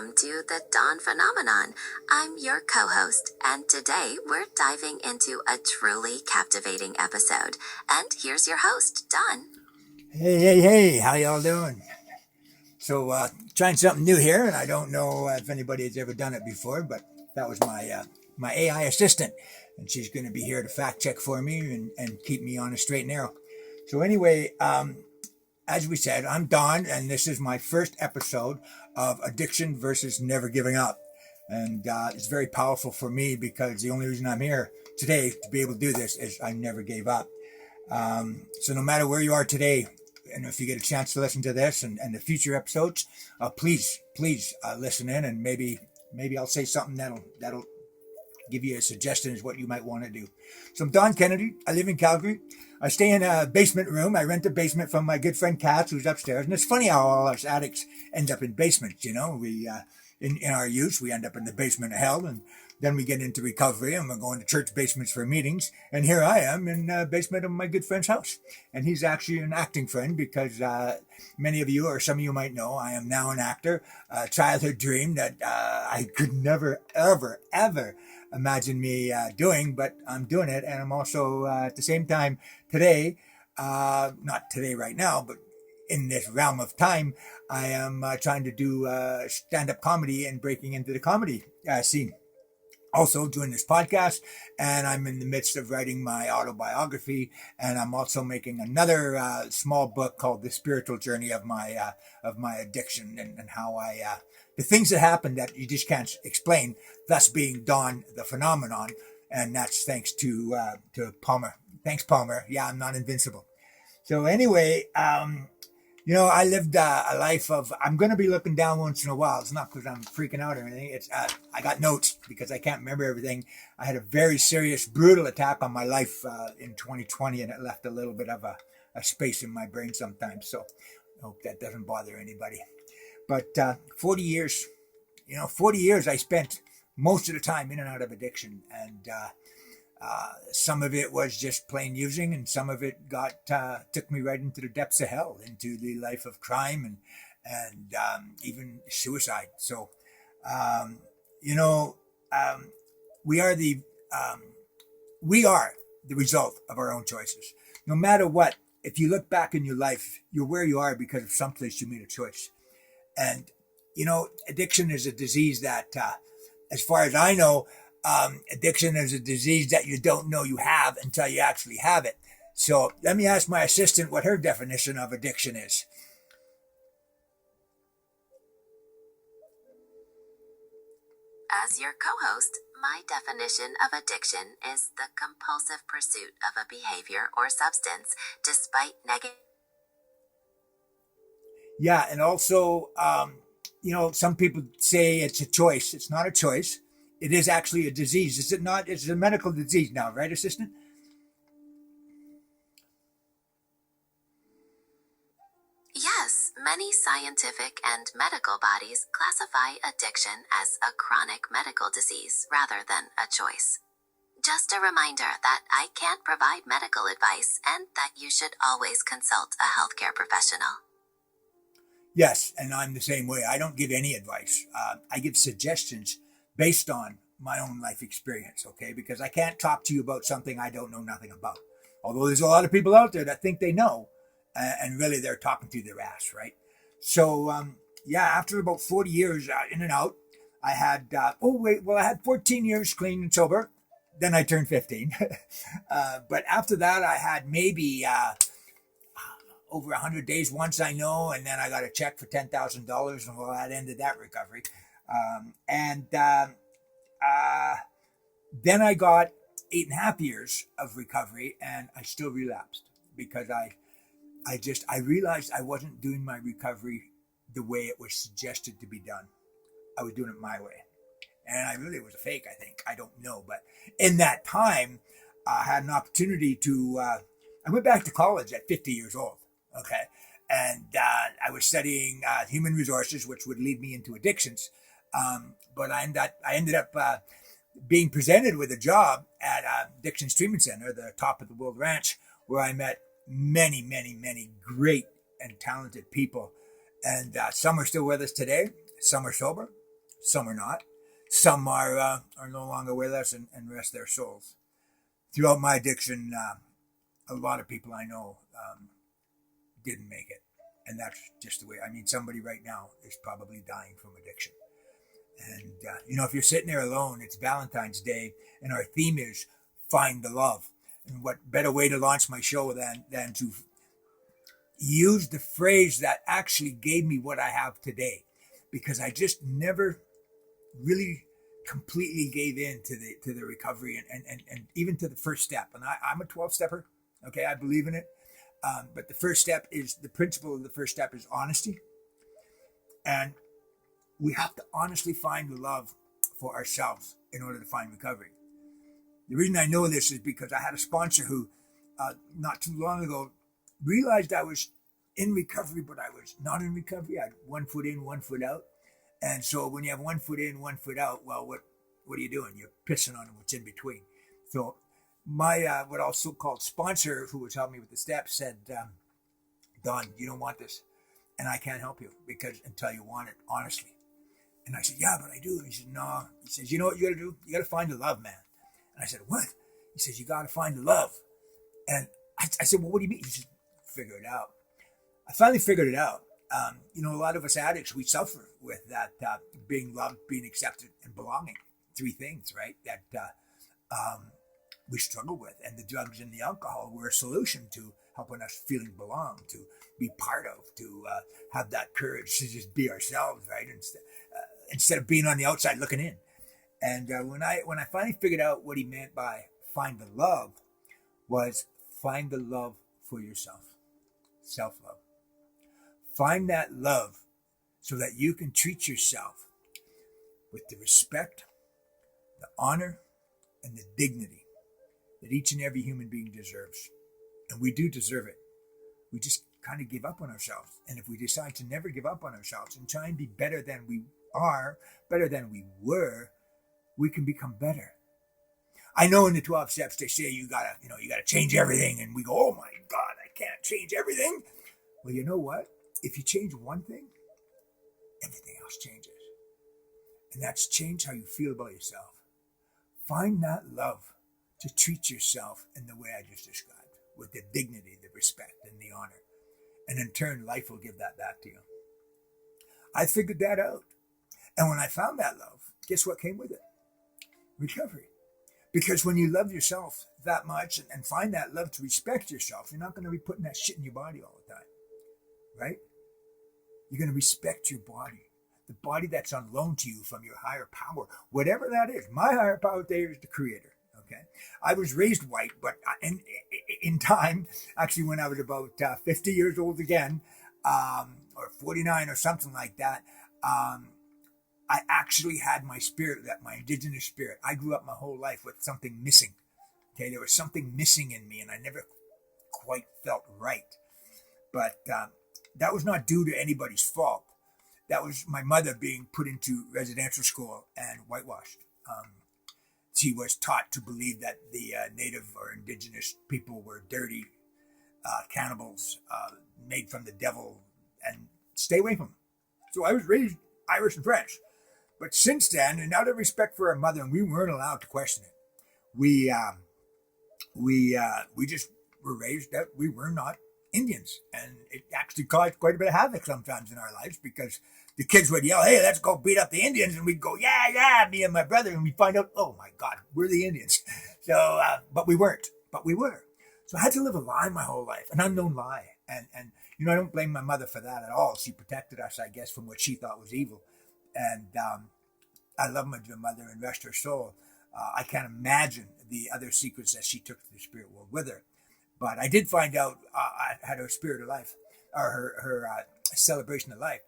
welcome to the Dawn Phenomenon. I'm your co-host, and today we're diving into a truly captivating episode. And here's your host, Dawn. Hey, how y'all doing? So, trying something new here, and I don't know if anybody has ever done it before, but that was my AI assistant, and she's going to be here to fact check for me and keep me on a straight and narrow. So anyway, as we said, I'm Don, and this is my first episode of Addiction versus Never Giving Up. And it's very powerful for me because the only reason I'm here today to be able to do this is I never gave up. So no matter where you are today, and if you get a chance to listen to this and the future episodes, please listen in, and maybe I'll say something that'll give you a suggestion as what you might want to do. So I'm Don Kennedy. I live in Calgary. I stay in a basement room. I rent a basement from my good friend Katz, who's upstairs. And it's funny how all us addicts end up in basements. You know, we in our youth we end up in the basement of hell, and then we get into recovery, and we're going to church basements for meetings. And here I am in the basement of my good friend's house. And he's actually an acting friend because many of you, or some of you might know, I am now an actor. A childhood dream that I could never, ever imagine me doing, but I'm doing it. And I'm also at the same time today, not today right now, but in this realm of time, I am trying to do stand-up comedy and breaking into the comedy scene. Also doing this podcast, and I'm in the midst of writing my autobiography, and I'm also making another small book called The Spiritual Journey of my addiction, and how the things that happen that you just can't explain, thus being Dawn the Phenomenon. And that's thanks to Palmer. Thanks, Palmer. Yeah, I'm not invincible. So anyway, I lived a life of, I'm going to be looking down once in a while. It's not because I'm freaking out or anything. It's I got notes because I can't remember everything. I had a very serious, brutal attack on my life in 2020, and it left a little bit of a space in my brain sometimes. So I hope that doesn't bother anybody. But 40 years, 40 years I spent most of the time in and out of addiction. And some of it was just plain using, and some of it took me right into the depths of hell, into the life of crime and even suicide. So, we are the result of our own choices. No matter what, if you look back in your life, you're where you are because of someplace you made a choice. And addiction is a disease that, as far as I know, addiction is a disease that you don't know you have until you actually have it. So let me ask my assistant what her definition of addiction is. As your co-host, my definition of addiction is the compulsive pursuit of a behavior or substance despite negative. Yeah, and also, some people say it's a choice. It's not a choice. It is actually a disease. Is it not? It's a medical disease now, right, assistant? Yes, many scientific and medical bodies classify addiction as a chronic medical disease rather than a choice. Just a reminder that I can't provide medical advice and that you should always consult a healthcare professional. Yes, and I'm the same way. I don't give any advice. I give suggestions based on my own life experience, okay? Because I can't talk to you about something I don't know nothing about. Although there's a lot of people out there that think they know, and really they're talking through their ass, right? So, after about 40 years in and out, I had, I had 14 years clean and sober. Then I turned 15. But after that, I had maybe over 100 days once, I know, and then I got a check for $10,000, and well, that ended that recovery. Then I got 8.5 years of recovery, and I still relapsed because I realized I wasn't doing my recovery the way it was suggested to be done. I was doing it my way. And it was a fake, I think. I don't know. But in that time, I had an opportunity to, I went back to college at 50 years old. Okay. And I was studying human resources, which would lead me into addictions. But I ended up being presented with a job at Addictions Treatment Center, the top of the world ranch, where I met many, many, many great and talented people. And some are still with us today. Some are sober. Some are not. Some are no longer with us and rest their souls. Throughout my addiction, a lot of people I know didn't make it. And that's just the way. I mean, somebody right now is probably dying from addiction. And, if you're sitting there alone, it's Valentine's Day, and our theme is find the love. And what better way to launch my show than to use the phrase that actually gave me what I have today. Because I just never really completely gave in to the recovery and even to the first step. And I'm a 12-stepper. Okay, I believe in it. But the first step is, the principle of the first step is honesty. And we have to honestly find the love for ourselves in order to find recovery. The reason I know this is because I had a sponsor who, not too long ago, realized I was in recovery, but I was not in recovery. I had 1 foot in, 1 foot out. And so when you have 1 foot in, 1 foot out, well, what are you doing? You're pissing on what's in between. So my what I'll so-called sponsor, who was helping me with the steps, said, Don, you don't want this, and I can't help you until you want it, honestly. And I said, yeah, but I do. And he said, no. He says, you know what you got to do? You got to find the love, man. And I said, what? He says, you got to find the love. And I said, well, what do you mean? He said, figure it out. I finally figured it out. A lot of us addicts, we suffer with that being loved, being accepted, and belonging. 3 things, right? That we struggle with. And the drugs and the alcohol were a solution to helping us feeling belong, to be part of, to have that courage to just be ourselves, right? Instead of being on the outside looking in. And when I finally figured out what he meant by find the love, was find the love for yourself. Self-love. Find that love so that you can treat yourself with the respect, the honor, and the dignity that each and every human being deserves. And we do deserve it. We just kind of give up on ourselves. And if we decide to never give up on ourselves and try and be better than we are, better than we were, we can become better. I know in the 12 steps they say you gotta change everything, and we go, oh my God, I can't change everything. Well, you know what? If you change one thing, everything else changes. And that's change how you feel about yourself. Find that love to treat yourself in the way I just described, with the dignity, the respect, and the honor. And in turn, life will give that back to you. I figured that out. And when I found that love, guess what came with it? Recovery. Because when you love yourself that much and find that love to respect yourself, you're not going to be putting that shit in your body all the time. Right? You're going to respect your body. The body that's on loan to you from your higher power. Whatever that is. My higher power there is the Creator. Okay? I was raised white, but in time, actually when I was about 50 years old again, or 49 or something like that, I actually had my spirit, my indigenous spirit. I grew up my whole life with something missing. Okay, there was something missing in me, and I never quite felt right. But that was not due to anybody's fault. That was my mother being put into residential school and whitewashed. She was taught to believe that the native or indigenous people were dirty cannibals made from the devil, and stay away from them. So I was raised Irish and French. But since then, and out of respect for our mother, and we weren't allowed to question it, we just were raised that we were not Indians. And it actually caused quite a bit of havoc sometimes in our lives, because the kids would yell, hey, let's go beat up the Indians. And we'd go, yeah, me and my brother. And we'd find out, oh my God, we're the Indians. So, but we weren't, but we were. So I had to live a lie my whole life, an unknown lie. And I don't blame my mother for that at all. She protected us, I guess, from what she thought was evil. And I love my mother and rest her soul. I can't imagine the other secrets that she took to the spirit world with her. But I did find out, I had her spirit of life, or her celebration of life,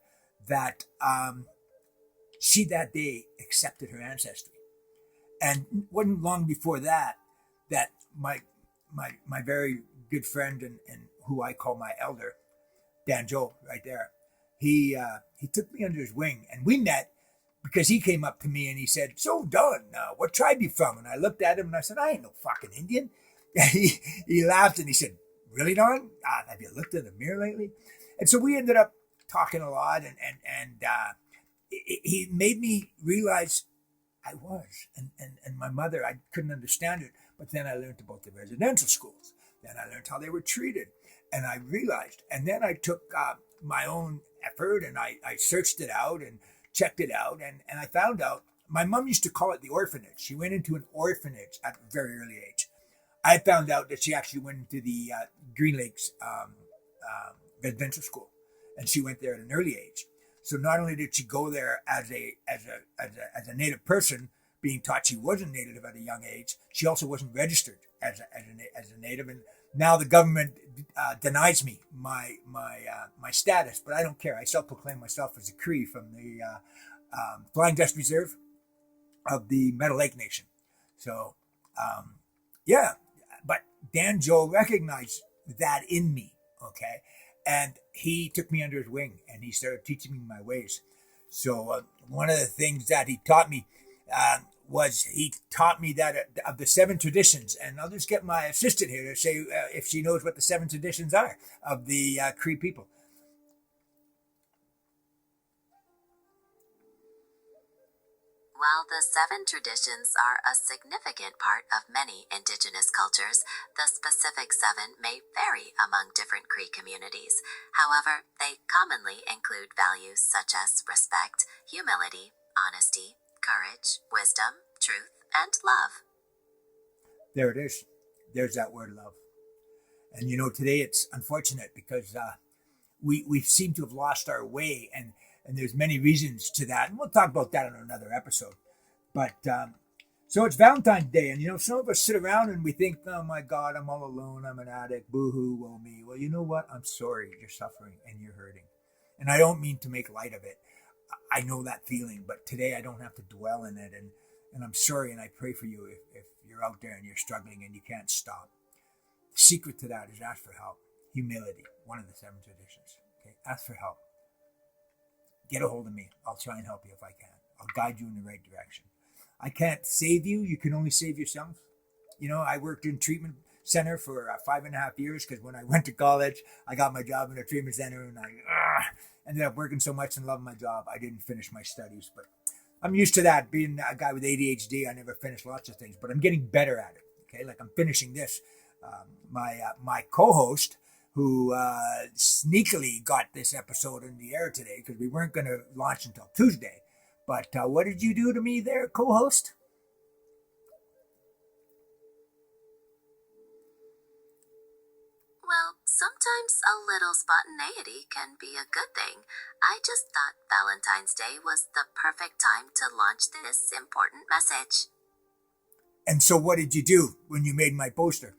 that she that day accepted her ancestry. And wasn't long before that my very good friend and who I call my elder, Dan Joe, right there, he took me under his wing, and we met because he came up to me and he said, so Don, what tribe you from? And I looked at him and I said, I ain't no fucking Indian. And he laughed and he said, really, Don? Have you looked in the mirror lately? And so we ended up talking a lot, and he made me realize I was. And my mother, I couldn't understand it. But then I learned about the residential schools. Then I learned how they were treated. And I realized. And then I took my own effort and I searched it out and checked it out. And I found out my mom used to call it the orphanage. She went into an orphanage at a very early age. I found out that she actually went into the Green Lakes residential school, and she went there at an early age. So not only did she go there as a native person, being taught she wasn't native at a young age, she also wasn't registered as a native. And now the government denies me my status, but I don't care. I self-proclaim myself as a Cree from the Flying Dutch Reserve of the Meadow Lake Nation. So, yeah, but Dan Joe recognized that in me, okay? And he took me under his wing and he started teaching me my ways. So one of the things that he taught me was he taught me that of the 7 traditions. And I'll just get my assistant here to say if she knows what the 7 traditions are of the Cree people. While the 7 traditions are a significant part of many Indigenous cultures, the specific 7 may vary among different Cree communities. However, they commonly include values such as respect, humility, honesty, courage, wisdom, truth, and love. There it is. There's that word love. And you know, today it's unfortunate because we seem to have lost our way, and there's many reasons to that, and we'll talk about that in another episode. But so it's Valentine's Day, and you know, some of us sit around and we think, oh my God, I'm all alone, I'm an addict, boo-hoo, woe me. Well, you know what? I'm sorry, you're suffering and you're hurting, and I don't mean to make light of it. I know that feeling, but today I don't have to dwell in it, and I'm sorry, and I pray for you if you're out there and you're struggling and you can't stop. The secret to that is ask for help. Humility, one of the 7 traditions. Okay, ask for help. Get a hold of me. I'll try and help you if I can. I'll guide you in the right direction. I can't save you. You can only save yourself. You know, I worked in treatment center for 5.5 years because when I went to college, I got my job in a treatment center and I ended up working so much and loving my job. I didn't finish my studies, but I'm used to that. Being a guy with ADHD, I never finished lots of things, but I'm getting better at it. Okay, like I'm finishing this. My co-host, who sneakily got this episode in the air today because we weren't going to launch until Tuesday. But what did you do to me there, co-host? Well, sometimes a little spontaneity can be a good thing. I just thought Valentine's Day was the perfect time to launch this important message. And so what did you do when you made my poster?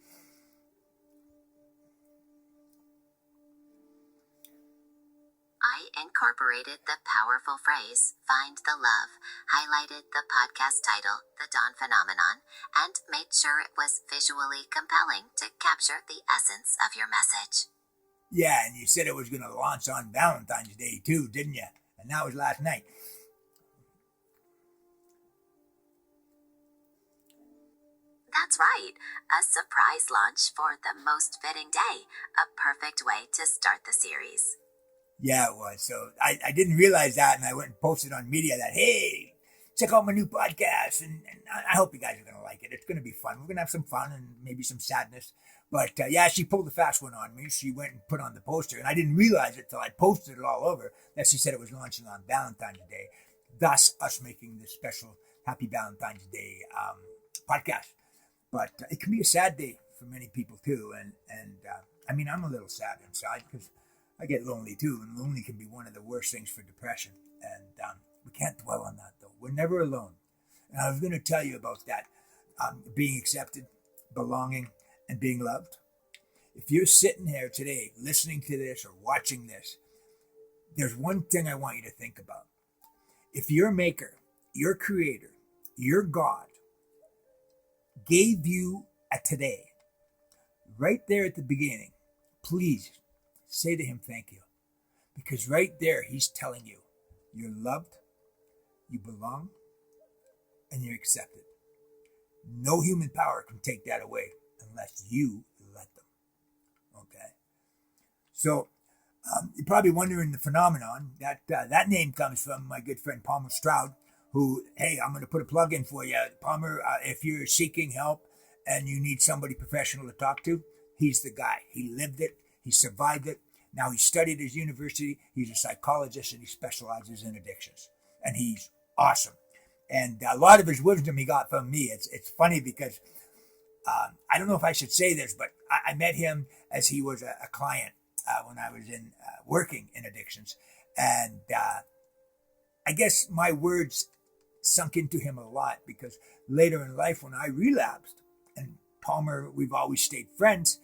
I incorporated the powerful phrase, find the love, highlighted the podcast title, The Dawn Phenomenon, and made sure it was visually compelling to capture the essence of your message. Yeah, and you said it was going to launch on Valentine's Day too, didn't you? And that was last night. That's right, a surprise launch for the most fitting day, a perfect way to start the series. Yeah, it was. So I didn't realize that, and I went and posted on media that, hey, check out my new podcast, and I hope you guys are going to like it. It's going to be fun. We're going to have some fun and maybe some sadness. But yeah, she pulled the fast one on me. She went and put on the poster, and I didn't realize it till I posted it all over that she said it was launching on Valentine's Day, thus us making this special Happy Valentine's Day podcast. But it can be a sad day for many people too, and I mean, I'm a little sad inside because I get lonely too, and lonely can be one of the worst things for depression. And we can't dwell on that though. We're never alone. And I was going to tell you about that, being accepted, belonging, and being loved. If you're sitting here today listening to this or watching this, there's one thing I want you to think about. If your maker, your creator, your God gave you a today, right there at the beginning, please say to him thank you. Because right there, he's telling you, you're loved, you belong, and you're accepted. No human power can take that away unless you let them. Okay? So, You're probably wondering the phenomenon. That name comes from my good friend Palmer Stroud, who, hey, I'm going to put a plug in for you. Palmer, if you're seeking help and you need somebody professional to talk to, he's the guy. He lived it. He survived it. Now he studied at his university. He's a psychologist and he specializes in addictions. And he's awesome. And a lot of his wisdom he got from me. It's funny because I don't know if I should say this, but I met him as he was a client when I was in working in addictions. And I guess my words sunk into him a lot because later in life when I relapsed, and Palmer, we've always stayed friends,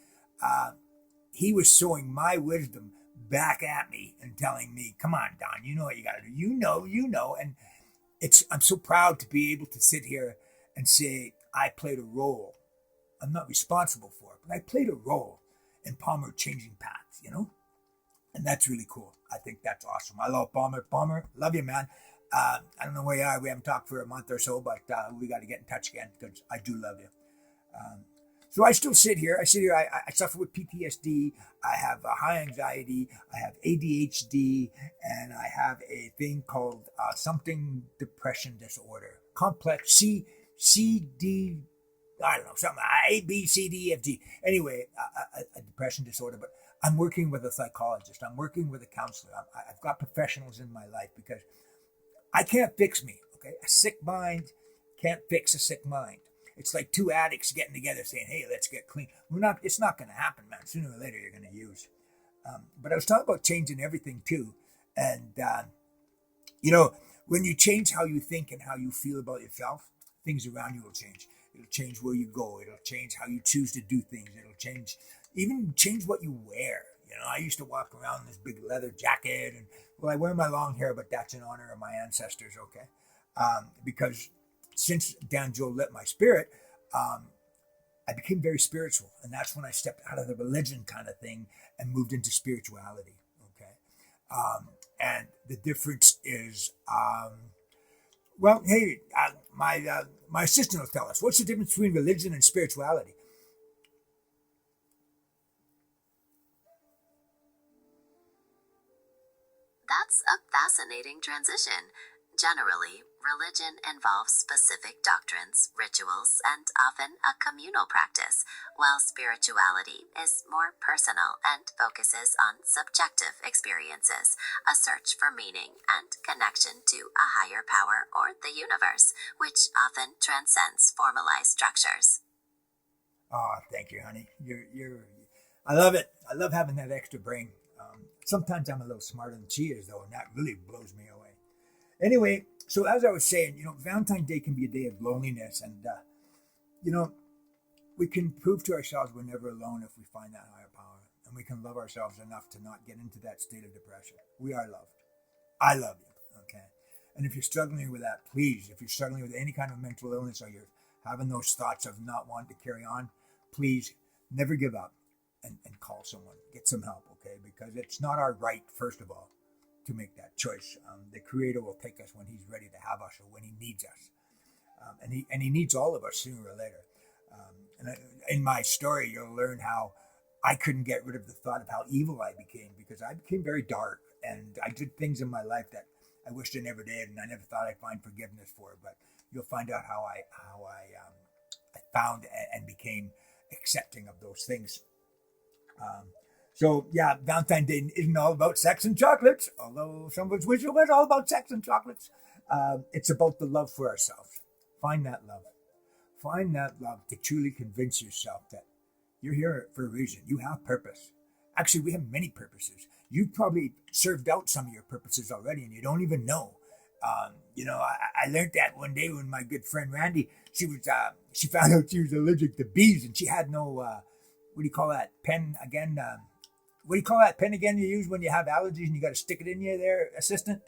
he was sowing my wisdom back at me and telling me, come on, Don, you know what you got to do. You know. And I'm so proud to be able to sit here and say I played a role. I'm not responsible for it, but I played a role in Palmer changing paths, And that's really cool. I think that's awesome. I love Palmer. Palmer, love you, man. I don't know where you are. We haven't talked for a month or so, but we got to get in touch again because I do love you. So I still sit here. I suffer with PTSD. I have high anxiety. I have ADHD, and I have a thing called something depression disorder. Complex CD. I don't know, something A, B, C, D, F, G. Anyway, a depression disorder. But I'm working with a psychologist. I'm working with a counselor. I've got professionals in my life because I can't fix me. Okay, a sick mind can't fix a sick mind. It's like two addicts getting together saying, hey, let's get clean. It's not going to happen, man. Sooner or later, you're going to use. But I was talking about changing everything too. And, when you change how you think and how you feel about yourself, things around you will change. It'll change where you go. It'll change how you choose to do things. It'll change what you wear. I used to walk around in this big leather jacket and, I wear my long hair, but that's in honor of my ancestors, okay? Because since Dan Joe lit my spirit, I became very spiritual. And that's when I stepped out of the religion kind of thing and moved into spirituality, okay? And the difference is, my assistant will tell us, what's the difference between religion and spirituality? That's a fascinating transition. Generally, religion involves specific doctrines, rituals, and often a communal practice, while spirituality is more personal and focuses on subjective experiences, a search for meaning and connection to a higher power or the universe, which often transcends formalized structures. Oh, thank you, honey. I love it. I love having that extra brain. Sometimes I'm a little smarter than she is, though, and that really blows me away. Anyway, so as I was saying, Valentine's Day can be a day of loneliness, and we can prove to ourselves we're never alone if we find that higher power, and we can love ourselves enough to not get into that state of depression. We are loved. I love you, okay? And if you're struggling with that, please, if you're struggling with any kind of mental illness or you're having those thoughts of not wanting to carry on, please never give up and call someone. Get some help, okay? Because it's not our right, first of all, to make that choice. The Creator will take us when He's ready to have us or when He needs us. And he needs all of us sooner or later. In my story, you'll learn how I couldn't get rid of the thought of how evil I became because I became very dark and I did things in my life that I wished I never did and I never thought I'd find forgiveness for. But you'll find out how I found and became accepting of those things. So yeah, Valentine's Day isn't all about sex and chocolates, although some of us wish it was all about sex and chocolates. It's about the love for ourselves. Find that love. Find that love to truly convince yourself that you're here for a reason. You have purpose. Actually, we have many purposes. You've probably served out some of your purposes already and you don't even know. I learned that one day when my good friend Randy, she found out she was allergic to bees and she had no, what do you call that pen again? What do you call that pen again you use when you have allergies and you got to stick it in you there, assistant?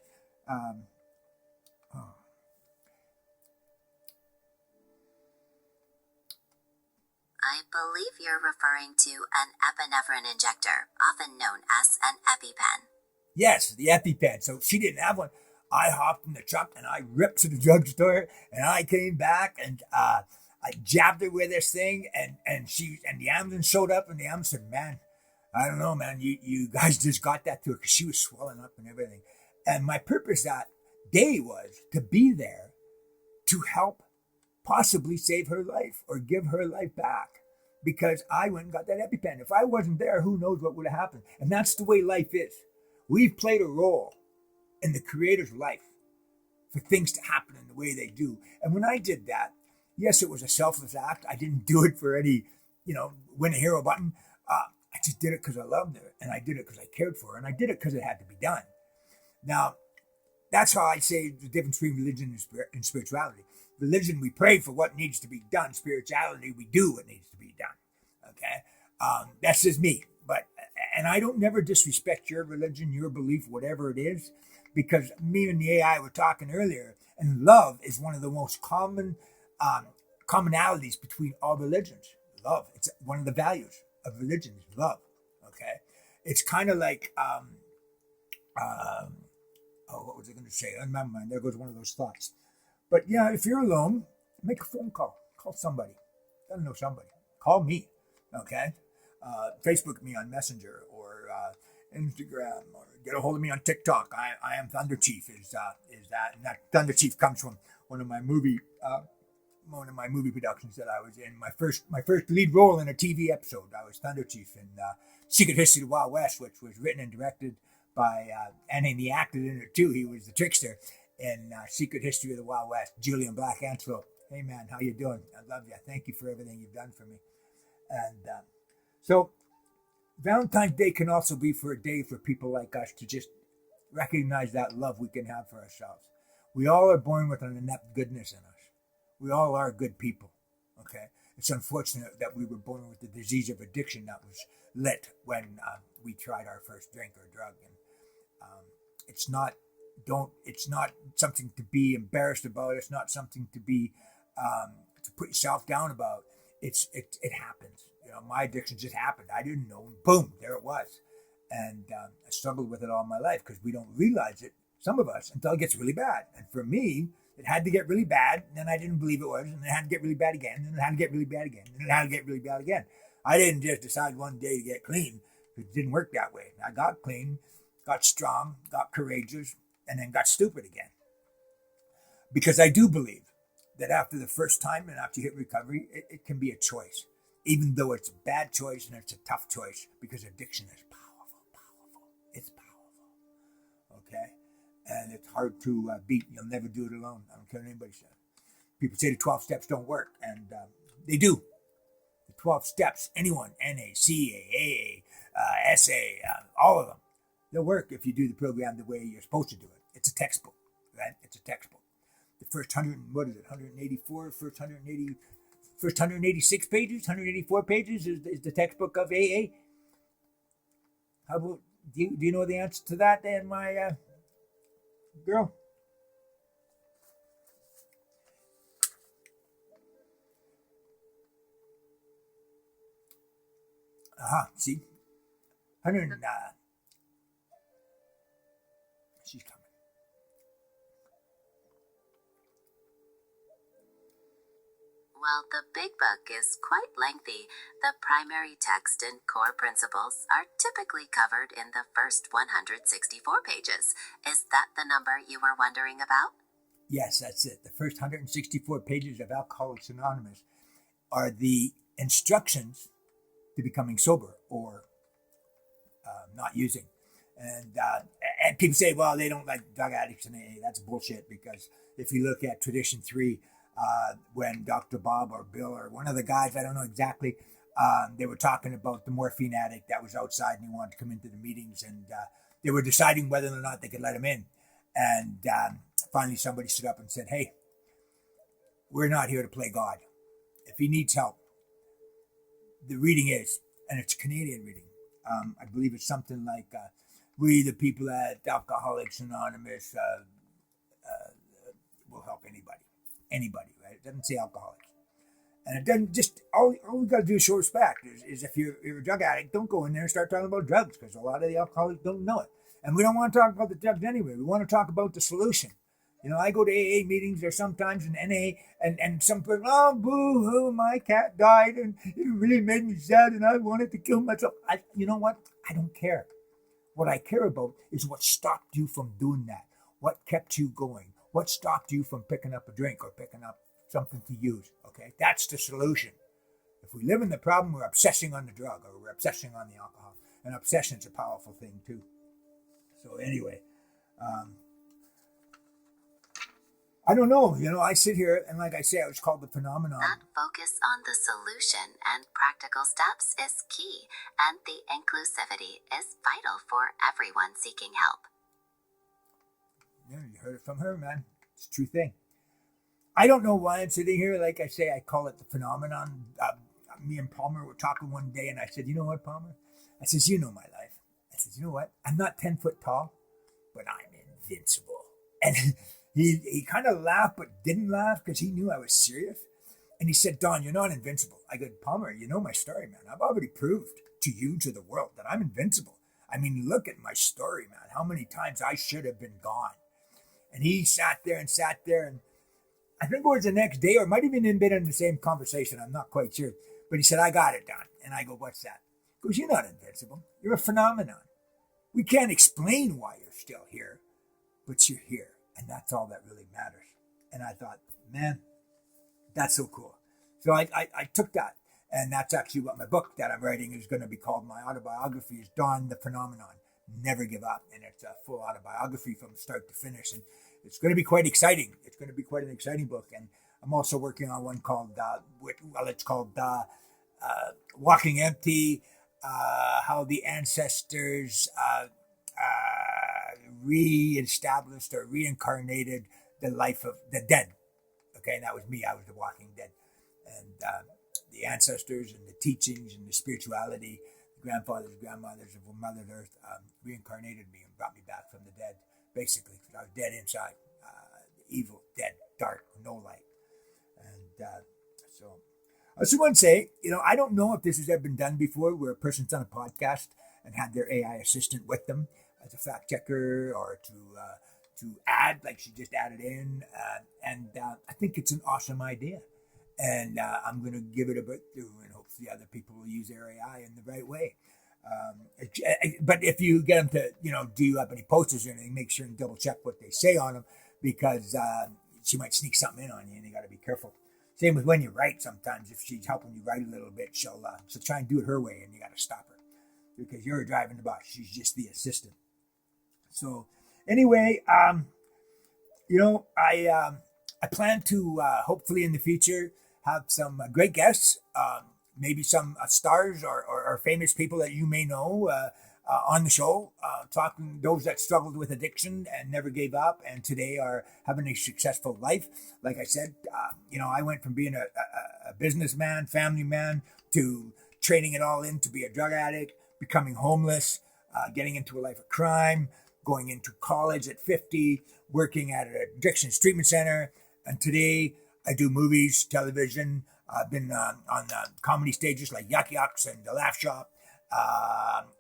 I believe you're referring to an epinephrine injector, often known as an EpiPen. Yes, the EpiPen. So she didn't have one. I hopped in the truck and I ripped to the drugstore and I came back and I jabbed her with this thing and the ambulance showed up and the ambulance said, man, I don't know, man. You guys just got that to her because she was swelling up and everything. And my purpose that day was to be there to help possibly save her life or give her life back because I went and got that EpiPen. If I wasn't there, who knows what would have happened? And that's the way life is. We've played a role in the Creator's life for things to happen in the way they do. And when I did that, yes, it was a selfless act. I didn't do it for any, win a hero button. I just did it because I loved her, and I did it because I cared for her, and I did it because it had to be done. Now, that's how I say the difference between religion and spirituality. Religion, we pray for what needs to be done. Spirituality, we do what needs to be done. Okay, that's just me. And I don't never disrespect your religion, your belief, whatever it is, because me and the AI were talking earlier, and love is one of the most common commonalities between all religions. Love, it's one of the values of religion is love. Okay, it's kind of like what was I going to say? In my mind, there goes one of those thoughts. But yeah, if you're alone, make a phone call. Call somebody. Gotta know somebody. Call me. Okay? Facebook me on Messenger or Instagram or get a hold of me on TikTok. I am Thunder Chief is that. And that Thunder Chief comes from one of my movie productions that I was in. My first lead role in a TV episode. I was Thunder Chief in Secret History of the Wild West, which was written and directed by and he acted in it too. He was the trickster in Secret History of the Wild West. Julian Black Ansel. Hey man, how you doing? I love you. Thank you for everything you've done for me. And so Valentine's Day can also be for a day for people like us to just recognize that love we can have for ourselves. We all are born with an enough goodness in us. We all are good people. Okay, it's unfortunate that we were born with the disease of addiction that was lit when we tried our first drink or drug, and it's not something to be embarrassed about. It's not something to be to put yourself down about. It happens. My addiction just happened. I didn't know. Boom, there it was. And I struggled with it all my life because we don't realize it, some of us, until it gets really bad. And for me, it had to get really bad, and then I didn't believe it was, and it had to get really bad again, and then it had to get really bad again, and it had to get really bad again. I didn't just decide one day to get clean. It didn't work that way. I got clean, got strong, got courageous, and then got stupid again. Because I do believe that after the first time and after you hit recovery, it can be a choice. Even though it's a bad choice and it's a tough choice, because addiction is powerful. It's powerful. Okay? And it's hard to beat. You'll never do it alone. I don't care what anybody says. People say the 12 steps don't work, and they do. The 12 steps, anyone, NA, CA, AA, SA, all of them, they'll work if you do the program the way you're supposed to do it. It's a textbook, right? It's a textbook. The first 184, first 186 pages, 184 pages is the textbook of AA. How about, do you know the answer to that then, my girl? See? 100, she's coming. While the big book is quite lengthy, the primary text and core principles are typically covered in the first 164 pages. Is that the number you were wondering about? Yes, that's it. The first 164 pages of Alcoholics Anonymous are the instructions to becoming sober or not using. And people say, well, they don't like drug addicts and AA. That's bullshit, because if you look at Tradition 3, when Dr. Bob or Bill or one of the guys, I don't know exactly, they were talking about the morphine addict that was outside and he wanted to come into the meetings, and they were deciding whether or not they could let him in. And finally somebody stood up and said, hey, we're not here to play God. If he needs help, the reading is, and it's a Canadian reading, I believe it's something like, we the people at Alcoholics Anonymous will help anybody, right? It doesn't say alcoholics. And it doesn't just, all we got to do is show respect. Is if you're a drug addict, don't go in there and start talking about drugs, because a lot of the alcoholics don't know it. And we don't want to talk about the drugs anyway. We want to talk about the solution. I go to AA meetings there sometimes in NA, and some people, oh, boo hoo, my cat died, and it really made me sad, and I wanted to kill myself. You know what? I don't care. What I care about is what stopped you from doing that. What kept you going? What stopped you from picking up a drink or picking up something to use? Okay, that's the solution. If we live in the problem, we're obsessing on the drug or we're obsessing on the alcohol. And obsession's a powerful thing too. So anyway, um, I don't know. I sit here and like I say, I was called the phenomenon. That focus on the solution and practical steps is key, and the inclusivity is vital for everyone seeking help. Yeah, you heard it from her, man. It's a true thing. I don't know why I'm sitting here. Like I say, I call it the phenomenon. Me and Palmer were talking one day, and I said, you know what, Palmer? I says, you know my life. I says, you know what? I'm not 10 foot tall, but I'm invincible. And he kind of laughed, but didn't laugh because he knew I was serious. And he said, Don, you're not invincible. I go, Palmer, you know my story, man. I've already proved to you, to the world, that I'm invincible. I mean, look at my story, man. How many times I should have been gone. And he sat there, and I think it was the next day, or it might have even been in the same conversation. I'm not quite sure. But he said, I got it, Don. And I go, what's that? He goes, you're not invincible. You're a phenomenon. We can't explain why you're still here, but you're here. And that's all that really matters. And I thought, man, that's so cool. So I took that. And that's actually what my book that I'm writing is going to be called. My autobiography is Dawn the Phenomenon. Never give up. And it's a full autobiography from start to finish. And it's going to be quite exciting. It's going to be quite an exciting book. And I'm also working on one called, it's called Walking Empty, how the ancestors re-established or reincarnated the life of the dead. Okay, and that was me. I was the walking dead. And the ancestors and the teachings and the spirituality, the grandfathers, grandmothers of Mother Earth reincarnated me and brought me back from the dead, basically, because I was dead inside, evil, dead, dark, no light. And so I just want to say, I don't know if this has ever been done before where a person's done a podcast and had their AI assistant with them as a fact checker or to add, like she just added in. And I think it's an awesome idea. And I'm going to give it a breakthrough, and hopefully other people will use their AI in the right way. But if you get them to, do you have any posters or anything, make sure and double check what they say on them, because she might sneak something in on you, and you got to be careful. Same with when you write. Sometimes if she's helping you write a little bit, she'll try and do it her way, and you got to stop her because you're driving the bus. She's just the assistant. So anyway, I plan to hopefully in the future have some great guests, maybe some stars or famous people that you may know on the show, talking those that struggled with addiction and never gave up and today are having a successful life. Like I said, I went from being a businessman, family man, to trading it all in to be a drug addict, becoming homeless, getting into a life of crime, going into college at 50, working at an addictions treatment center. And today I do movies, television. I've been on comedy stages like Yuck Yucks and The Laugh Shop.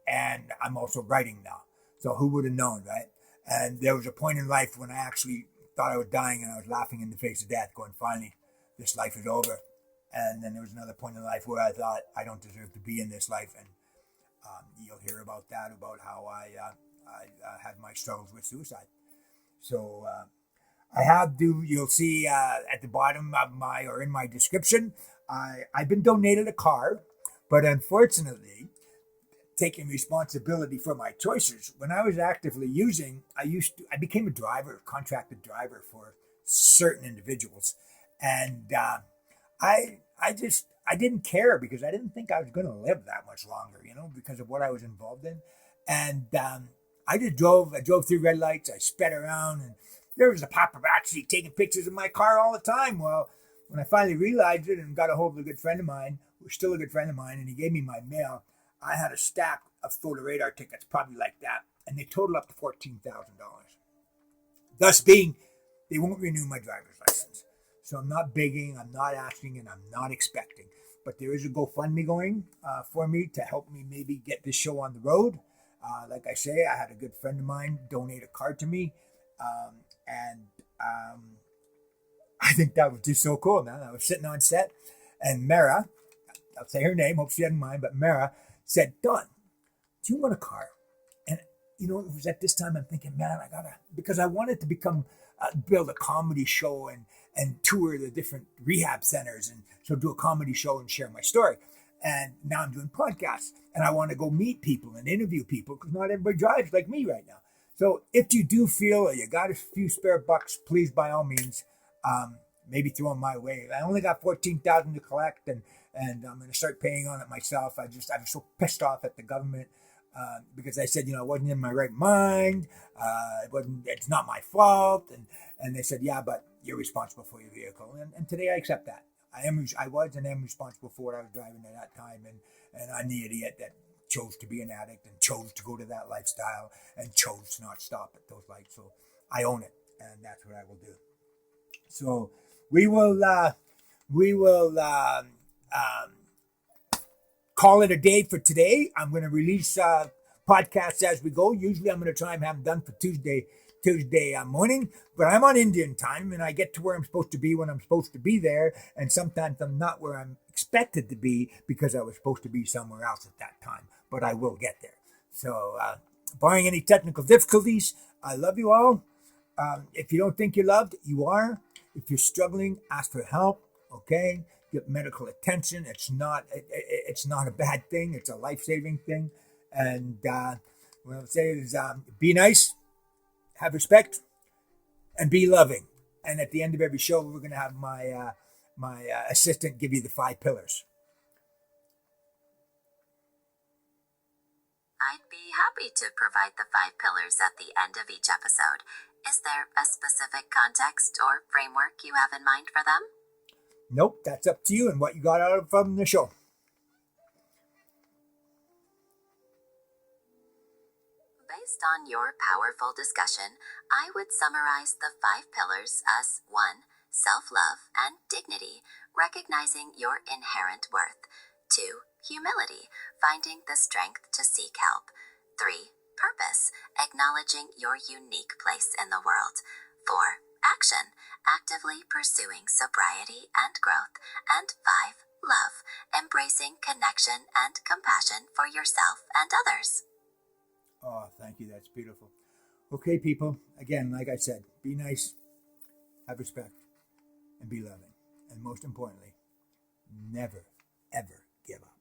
And I'm also writing now. So who would have known, right? And there was a point in life when I actually thought I was dying and I was laughing in the face of death, going, finally, this life is over. And then there was another point in life where I thought I don't deserve to be in this life. And you'll hear about that, about how I had my struggles with suicide. So you'll see at the bottom of in my description, I've been donated a car, but unfortunately, taking responsibility for my choices. When I was actively using, I became a contracted driver for certain individuals. And I didn't care because I didn't think I was going to live that much longer, because of what I was involved in. And I drove through red lights. I sped around, and there was a paparazzi taking pictures of my car all the time. Well, when I finally realized it and got a hold of a good friend of mine, who's still a good friend of mine, and he gave me my mail, I had a stack of photo radar tickets, probably like that, and they total up to $14,000. Thus being, they won't renew my driver's license. So I'm not begging, I'm not asking, and I'm not expecting. But there is a GoFundMe going for me to help me maybe get this show on the road. Like I say, I had a good friend of mine donate a car to me. And I think that was just so cool, man. I was sitting on set, and Mara, I'll say her name, hope she doesn't mind, but Mara said, Don, do you want a car? And, it was at this time I'm thinking, man, because I wanted to build a comedy show and tour the different rehab centers. And so do a comedy show and share my story. And now I'm doing podcasts, and I want to go meet people and interview people because not everybody drives like me right now. So if you do feel you got a few spare bucks, please, by all means, maybe throw them my way. I only got 14,000 to collect, and I'm going to start paying on it myself. I was so pissed off at the government because I said, I wasn't in my right mind. It's not my fault. And they said, yeah, but you're responsible for your vehicle. And today I accept that. I was and am responsible for what I was driving at that time. And I'm the idiot that chose to be an addict and chose to go to that lifestyle and chose to not stop at those lights. So I own it, and that's what I will do. So we will call it a day for today. I'm going to release podcasts as we go. Usually I'm going to try and have them done for Tuesday morning, but I'm on Indian time and I get to where I'm supposed to be when I'm supposed to be there. And sometimes I'm not where I'm expected to be because I was supposed to be somewhere else at that time, but I will get there. So barring any technical difficulties, I love you all. If you don't think you're loved, you are. If you're struggling, ask for help. Okay, get medical attention. It's not a bad thing. It's a life-saving thing. And what I'll say is, be nice, have respect, and be loving. And at the end of every show, we're going to have my assistant give you the 5 pillars. I'd be happy to provide the 5 pillars at the end of each episode. Is there a specific context or framework you have in mind for them? Nope, that's up to you and what you got out of from the show. Based on your powerful discussion, I would summarize the 5 pillars as 1. Self-love and dignity, recognizing your inherent worth. 2. Humility, finding the strength to seek help. 3. Purpose, acknowledging your unique place in the world. 4. Action, actively pursuing sobriety and growth. And 5. Love, embracing connection and compassion for yourself and others. Oh, thank you. That's beautiful. Okay, people. Again, like I said, be nice, have respect, and be loving. And most importantly, never, ever give up.